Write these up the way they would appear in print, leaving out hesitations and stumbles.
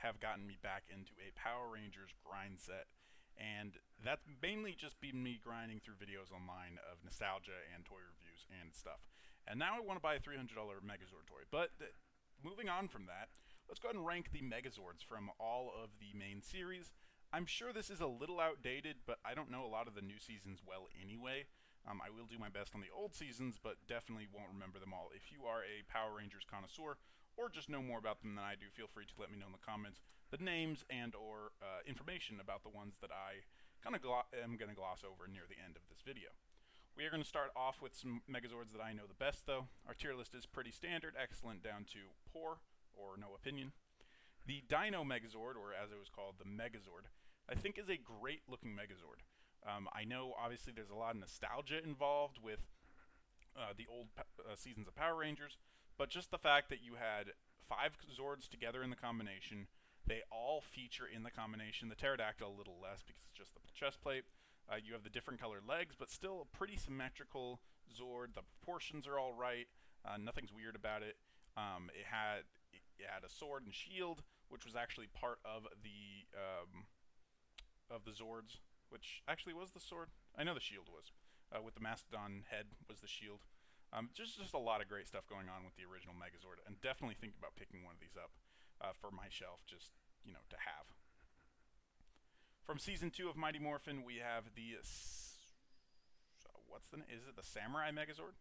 have gotten me back into a Power Rangers grind set, and that's mainly just been me grinding through videos online of nostalgia and toy reviews and stuff. And now I want to buy a $300 Megazord toy. But moving on from that, let's go ahead and rank the Megazords from all of the main series. I'm sure this is a little outdated, but I don't know a lot of the new seasons well anyway. I will do my best on the old seasons, but definitely won't remember them all. If you are a Power Rangers connoisseur, or just know more about them than I do, feel free to let me know in the comments the names and or information about the ones that I kind of am going to gloss over near the end of this video. We are going to start off with some Megazords that I know the best, though. Our tier list is pretty standard, excellent down to poor, or no opinion. The Dino Megazord, or as it was called, the Megazord, I think is a great looking Megazord. I know obviously there's a lot of nostalgia involved with the old seasons of Power Rangers, but just the fact that you had 5 Zords together in the combination, they all feature in the combination. The Pterodactyl a little less because it's just the chest plate. You have the different colored legs, but still a pretty symmetrical Zord. The proportions are all right. Nothing's weird about it. It had a sword and shield, which was actually part of the Zords, which actually was the sword. I know the shield was. With the Mastodon head was the shield. Just a lot of great stuff going on with the original Megazord, and definitely think about picking one of these up for my shelf, just to have. From season 2 of Mighty Morphin, we have the what's the name? Is it the Samurai Megazord?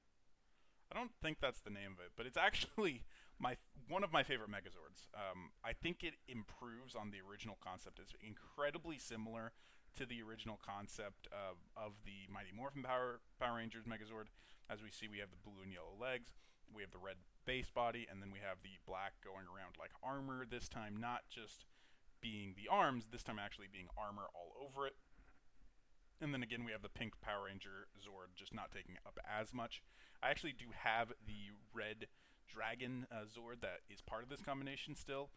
I don't think that's the name of it, but it's actually one of my favorite Megazords. I think it improves on the original concept. It's incredibly similar to the original concept of the Mighty Morphin Power Rangers Megazord. As we see, we have the blue and yellow legs, we have the red base body, and then we have the black going around like armor, this time not just being the arms, this time actually being armor all over it. And then again, we have the pink Power Ranger Zord just not taking up as much. I actually do have the red dragon Zord that is part of this combination still.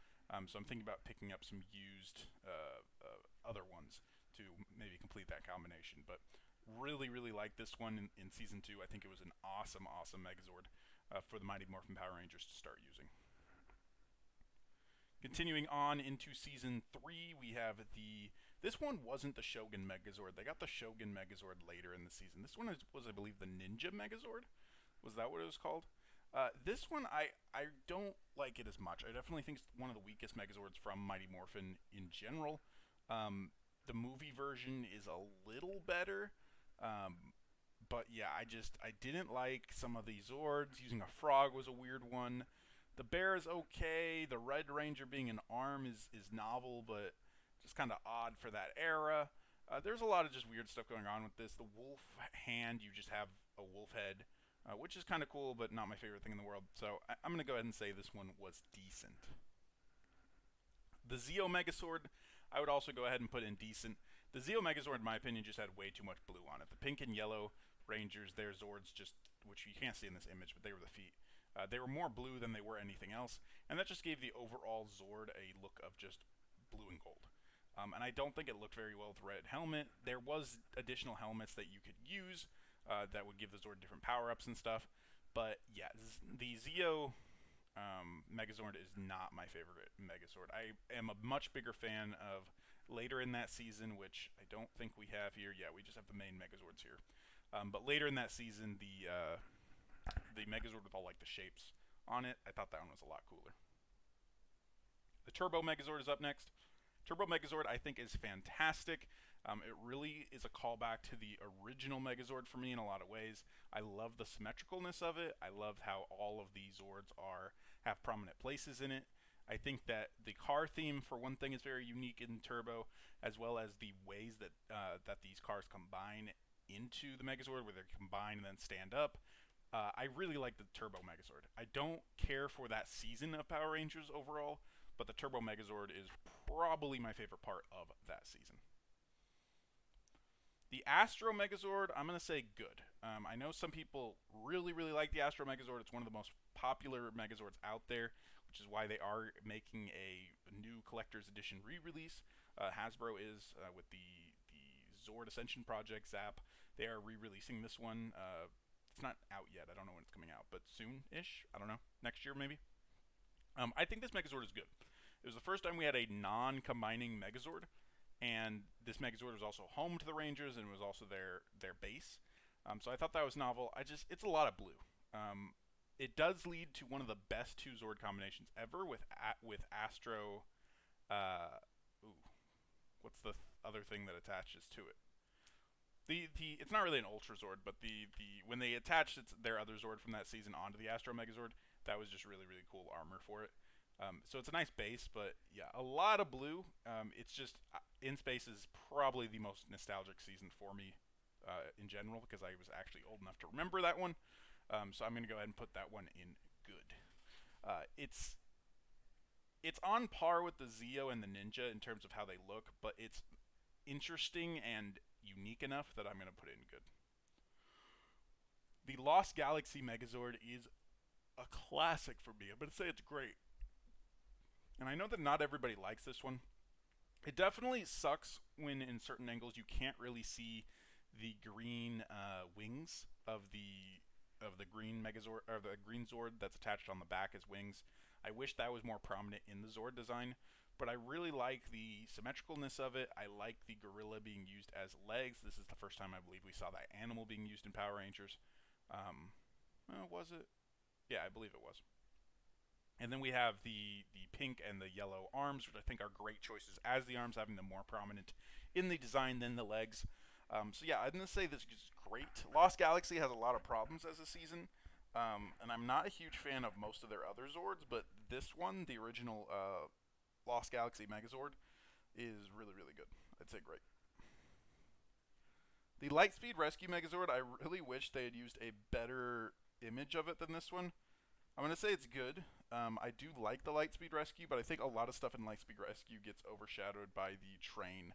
So I'm thinking about picking up some used other ones to maybe complete that combination. But really, really like this one in Season 2. I think it was an awesome, awesome Megazord for the Mighty Morphin Power Rangers to start using. Continuing on into Season 3, we have this one wasn't the Shogun Megazord. They got the Shogun Megazord later in the season. This one was, I believe, the Ninja Megazord. Was that what it was called? This one, I don't like it as much. I definitely think it's one of the weakest Megazords from Mighty Morphin in general. The movie version is a little better. But yeah, I didn't like some of these Zords. Using a frog was a weird one. The bear is okay. The Red Ranger being an arm is novel, but just kind of odd for that era. There's a lot of just weird stuff going on with this. The wolf hand, you just have a wolf head, which is kind of cool, but not my favorite thing in the world. So I'm going to go ahead and say this one was decent. The Zeo Megazord, I would also go ahead and put in decent. The Zeo Megazord, in my opinion, just had way too much blue on it. The pink and yellow Rangers, their Zords, just, which you can't see in this image, but they were the feet. They were more blue than they were anything else, and that just gave the overall Zord a look of just blue and gold. And I don't think it looked very well with red helmet. There was additional helmets that you could use that would give the Zord different power-ups and stuff, but yeah, the Zeo Megazord is not my favorite Megazord. I am a much bigger fan of later in that season, which I don't think we have here. Yeah, we just have the main Megazords here. But later in that season, the Megazord with all like the shapes on it, I thought that one was a lot cooler. The Turbo Megazord is up next. Turbo Megazord, I think, is fantastic. It really is a callback to the original Megazord for me in a lot of ways. I love the symmetricalness of it. I love how all of the Zords have prominent places in it. I think that the car theme, for one thing, is very unique in Turbo, as well as the ways that that these cars combine into the Megazord, where they combine and then stand up. I really like the Turbo Megazord. I don't care for that season of Power Rangers overall, but the Turbo Megazord is probably my favorite part of that season. The Astro Megazord, I'm going to say good. I know some people really, really like the Astro Megazord. It's one of the most popular Megazords out there, which is why they are making a new collector's edition re-release. Hasbro is, with the Zord Ascension Project, Zap, they are re-releasing this one. It's not out yet. I don't know when it's coming out, but soon-ish. I don't know. Next year, maybe. I think this Megazord is good. It was the first time we had a non-combining Megazord, and this Megazord was also home to the Rangers and was also their base. So I thought that was novel. It's a lot of blue. It does lead to one of the best two Zord combinations ever with Astro. Ooh, what's the other thing that attaches to it? The it's not really an Ultra Zord, but the when they attached their other Zord from that season onto the Astro Megazord, that was just really cool armor for it. So it's a nice base, but yeah, a lot of blue. It's just In Space is probably the most nostalgic season for me in general because I was actually old enough to remember that one. So I'm gonna go ahead and put that one in good. It's on par with the Zeo and the Ninja in terms of how they look, but it's interesting and unique enough that I'm going to put it in good. The Lost Galaxy Megazord is a classic for me. I'm going to say it's great. And I know that not everybody likes this one. It definitely sucks when in certain angles you can't really see the green wings of the green Megazord or the green Zord that's attached on the back as wings. I wish that was more prominent in the Zord design, but I really like the symmetricalness of it. I like the gorilla being used as legs. This is the first time I believe we saw that animal being used in Power Rangers. Was it? Yeah, I believe it was. And then we have the pink and the yellow arms, which I think are great choices as the arms, having them more prominent in the design than the legs. So yeah, I'm going to say this is great. Lost Galaxy has a lot of problems as a season, and I'm not a huge fan of most of their other Zords, but this one, the original Lost Galaxy Megazord, is really good. I'd say great. The Lightspeed Rescue Megazord, I really wish they had used a better image of it than this one. I'm going to say it's good. I do like the Lightspeed Rescue, but I think a lot of stuff in Lightspeed Rescue gets overshadowed by the train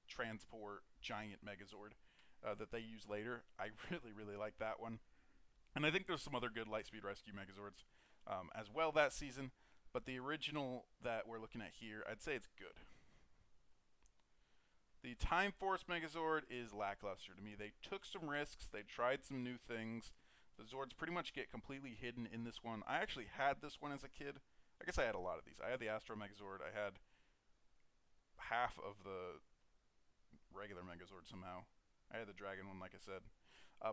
transport giant Megazord that they use later. I really like that one. And I think there's some other good Lightspeed Rescue Megazords as well that season. But the original that we're looking at here, I'd say it's good. The Time Force Megazord is lackluster to me. They took some risks. They tried some new things. The Zords pretty much get completely hidden in this one. I actually had this one as a kid. I guess I had a lot of these. I had the Astro Megazord. I had half of the regular Megazord somehow. I had the Dragon one, like I said.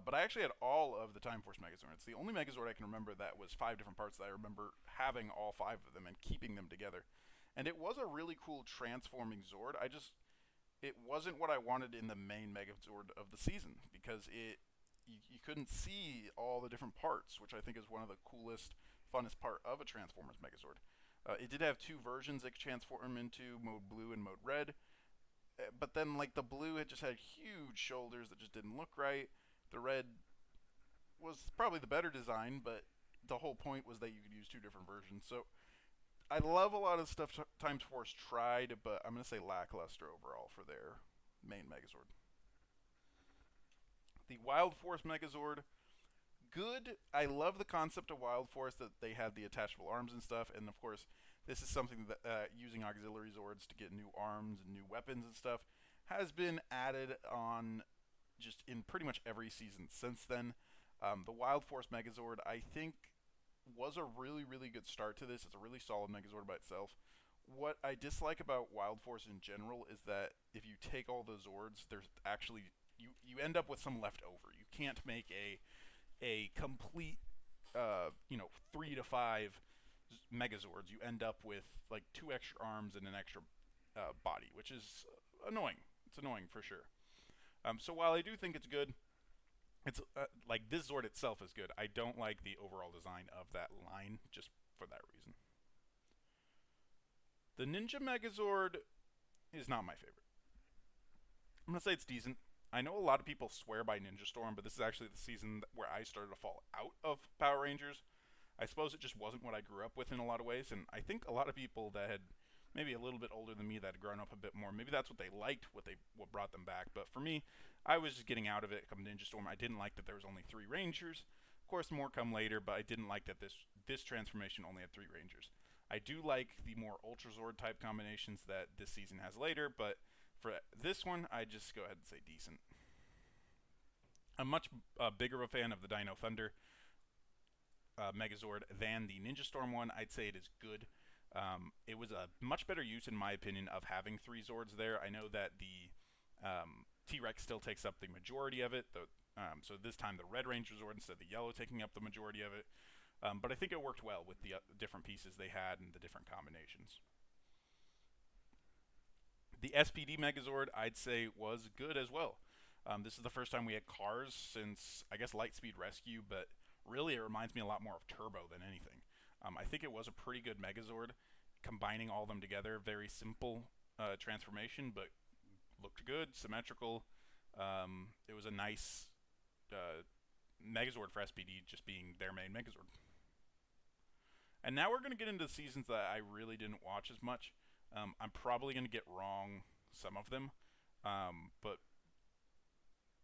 But I actually had all of the Time Force Megazord. It's the only Megazord I can remember that was 5 different parts that I remember having all 5 of them and keeping them together. And it was a really cool transforming Zord. It wasn't what I wanted in the main Megazord of the season because you couldn't see all the different parts, which I think is one of the coolest, funnest part of a Transformers Megazord. It did have 2 versions it could transform into, Mode Blue and Mode Red. But then, like, the blue, it just had huge shoulders that just didn't look right. The red was probably the better design, but the whole point was that you could use 2 different versions. So I love a lot of stuff Time Force tried, but I'm going to say lackluster overall for their main Megazord. The Wild Force Megazord, good. I love the concept of Wild Force, that they had the attachable arms and stuff, and of course, this is something that using auxiliary Zords to get new arms and new weapons and stuff has been added on just in pretty much every season since then. The Wild Force Megazord, I think, was a really good start to this. It's a really solid Megazord by itself. What I dislike about Wild Force in general is that if you take all the Zords, there's actually you end up with some left over. You can't make a complete 3 to 5 Megazords. You end up with like 2 extra arms and an extra body, which is annoying. It's annoying for sure. So while I do think it's good, it's like this Zord itself is good. I don't like the overall design of that line just for that reason. The Ninja Megazord is not my favorite. I'm gonna say it's decent. I know a lot of people swear by Ninja Storm, but this is actually the season where I started to fall out of Power Rangers. I suppose it just wasn't what I grew up with in a lot of ways, and I think a lot of people that had maybe a little bit older than me that had grown up a bit more, maybe that's what they liked, what brought them back. But for me, I was just getting out of it come Ninja Storm. I didn't like that there was only 3 Rangers. Of course, more come later, but I didn't like that this transformation only had 3 Rangers. I do like the more Ultra Zord type combinations that this season has later, but for this one, I just go ahead and say decent. I'm much bigger of a fan of the Dino Thunder Megazord than the Ninja Storm one. I'd say it is good. It was a much better use, in my opinion, of having 3 Zords there. I know that the T-Rex still takes up the majority of it, so this time the Red Ranger Zord instead of the yellow taking up the majority of it. But I think it worked well with the different pieces they had and the different combinations. The SPD Megazord, I'd say, was good as well. This is the first time we had cars since, I guess, Lightspeed Rescue, but really it reminds me a lot more of Turbo than anything. I think it was a pretty good Megazord, combining all of them together. Very simple transformation, but looked good, symmetrical. It was a nice Megazord for SPD, just being their main Megazord. And now we're going to get into seasons that I really didn't watch as much. I'm probably going to get wrong some of them, but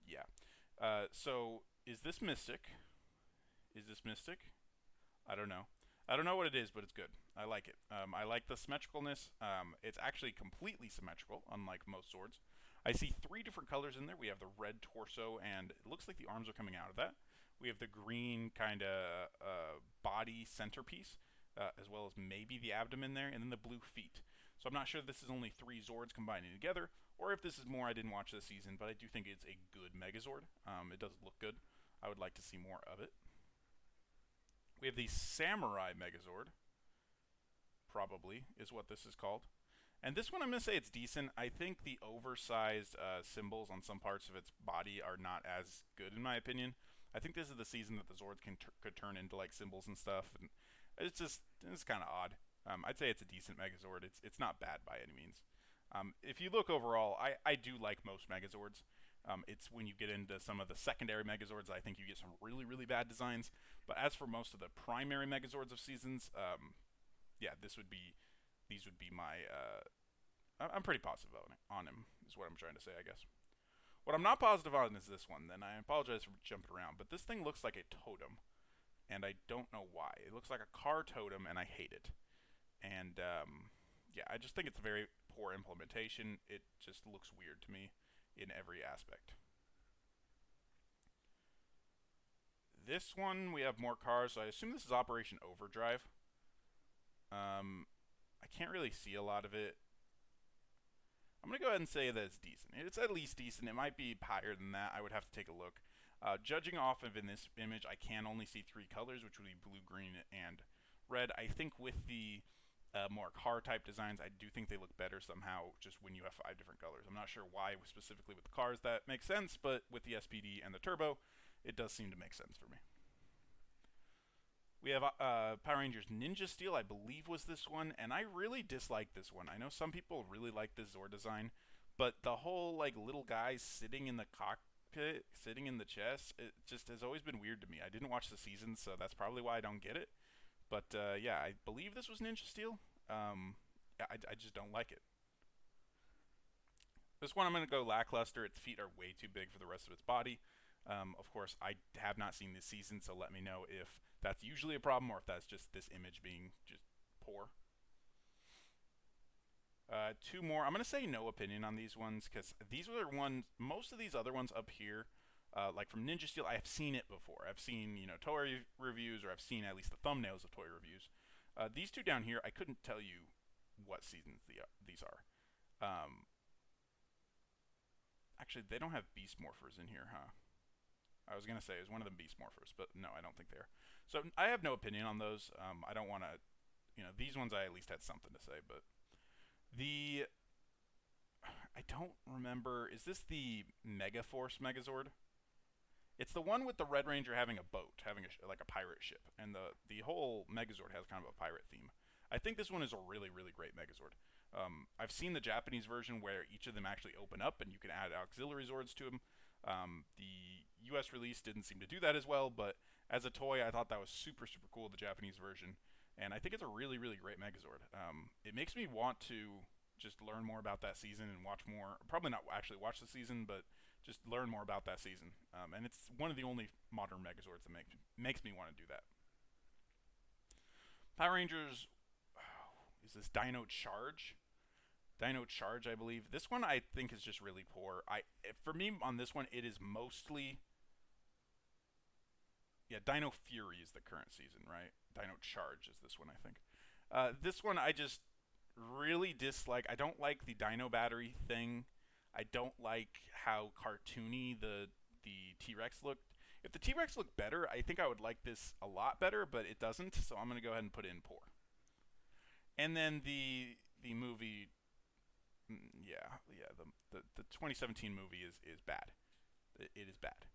yeah. So is this Mystic? Is this Mystic? I don't know. I don't know what it is, but it's good. I like it. I like the symmetricalness. It's actually completely symmetrical, unlike most swords. I see 3 different colors in there. We have the red torso, and it looks like the arms are coming out of that. We have the green kind of body centerpiece, as well as maybe the abdomen there, and then the blue feet. So I'm not sure if this is only 3 Zords combining together, or if this is more. I didn't watch this season, but I do think it's a good Megazord. It does look good. I would like to see more of it. We have the Samurai Megazord, probably, is what this is called. And this one, I'm going to say it's decent. I think the oversized symbols on some parts of its body are not as good, in my opinion. I think this is the season that the Zords could turn into, like, symbols and stuff, and it's kind of odd. I'd say it's a decent Megazord. It's not bad by any means. If you look overall, I do like most Megazords. It's when you get into some of the secondary Megazords, I think you get some really, really bad designs. But as for most of the primary Megazords of seasons, yeah, these would be my. I'm pretty positive on him, is what I'm trying to say, I guess. What I'm not positive on is this one. Then I apologize for jumping around, but this thing looks like a totem, and I don't know why. It looks like a car totem, and I hate it. And yeah, I just think it's a very poor implementation. It just looks weird to me in every aspect. This one, we have more cars, so I assume this is Operation Overdrive. I can't really see a lot of it. I'm going to go ahead and say that it's decent. It's at least decent. It might be higher than that. I would have to take a look. Judging off of in this image, I can only see 3 colors, which would be blue, green, and red. I think with the more car-type designs, I do think they look better somehow just when you have 5 different colors. I'm not sure why specifically with the cars that makes sense, but with the SPD and the Turbo, it does seem to make sense for me. We have Power Rangers Ninja Steel, I believe was this one, and I really dislike this one. I know some people really like this Zord design, but the whole like little guy sitting in the cockpit, sitting in the chest, it just has always been weird to me. I didn't watch the season, so that's probably why I don't get it. But yeah, I believe this was Ninja Steel. I just don't like it. This one I'm going to go lackluster. Its feet are way too big for the rest of its body. Of course, I have not seen this season, so let me know if that's usually a problem or if that's just this image being just poor. 2 more. I'm going to say no opinion on these ones because these are ones, most of these other ones up here, like from Ninja Steel, I have seen it before. I've seen, toy reviews, or I've seen at least the thumbnails of toy reviews. These 2 down here, I couldn't tell you what seasons these are. Actually, they don't have Beast Morphers in here, huh? I was going to say, is one of them Beast Morphers, but no, I don't think they are. So I have no opinion on those. I don't want to, these ones I at least had something to say, but I don't remember, is this the Megaforce Megazord? It's the one with the Red Ranger having a boat, having like a pirate ship, and the whole Megazord has kind of a pirate theme. I think this one is a really, really great Megazord. I've seen the Japanese version where each of them actually open up and you can add auxiliary Zords to them. The US release didn't seem to do that as well, but as a toy, I thought that was super, super cool, the Japanese version. And I think it's a really, really great Megazord. It makes me want to just learn more about that season and watch more. Probably not actually watch the season, but just learn more about that season. And it's one of the only modern Megazords that makes me want to do that. Power Rangers, is this Dino Charge? Dino Charge, I believe. This one I think is just really poor. For me, on this one, it is mostly... Yeah, Dino Fury is the current season, right? Dino Charge is this one, I think. This one I just really dislike. I don't like the dino battery thing. I don't like how cartoony the T-Rex looked. If the T-Rex looked better, I think I would like this a lot better, but it doesn't, so I'm going to go ahead and put it in poor. And then the movie, the 2017 movie is bad. It is bad.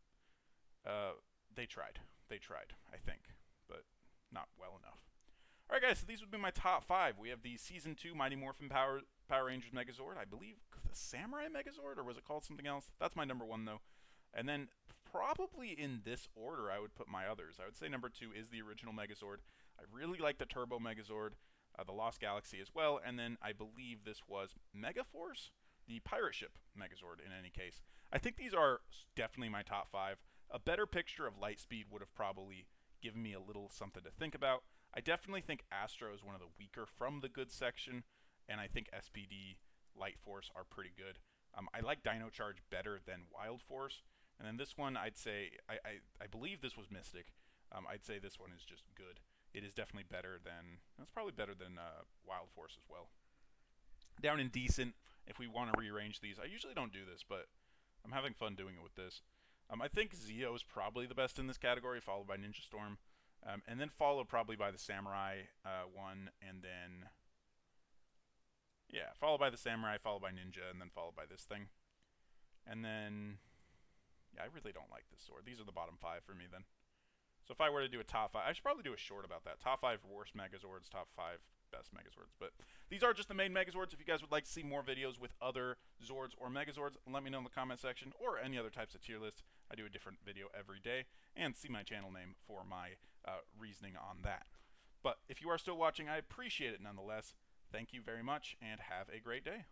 They tried. They tried, I think, but not well enough. Alright guys, so these would be my top 5. We have the Season 2 Mighty Morphin Power Rangers Megazord. I believe the Samurai Megazord, or was it called something else? That's my number 1 though. And then probably in this order I would put my others. I would say number 2 is the original Megazord. I really like the Turbo Megazord, the Lost Galaxy as well, and then I believe this was Megaforce, the pirate ship Megazord in any case. I think these are definitely my top 5. A better picture of Lightspeed would have probably given me a little something to think about. I definitely think Astro is one of the weaker from the good section, and I think SPD, Light Force are pretty good. I like Dino Charge better than Wild Force, and then this one I'd say, I believe this was Mystic. I'd say this one is just good. It is definitely better than, it's probably better than Wild Force as well. Down in Decent, if we want to rearrange these, I usually don't do this, but I'm having fun doing it with this. I think Zeo is probably the best in this category, followed by Ninja Storm. And then followed probably by the Samurai one, and then, yeah, followed by the Samurai, followed by Ninja, and then followed by this thing. And then, yeah, I really don't like this sword. These are the bottom 5 for me then. So if I were to do a top 5, I should probably do a short about that. Top 5 worst Megazords, top 5 best Megazords. But these are just the main Megazords. If you guys would like to see more videos with other Zords or Megazords, let me know in the comment section, or any other types of tier lists. I do a different video every day, and see my channel name for my reasoning on that. But if you are still watching, I appreciate it nonetheless. Thank you very much, and have a great day.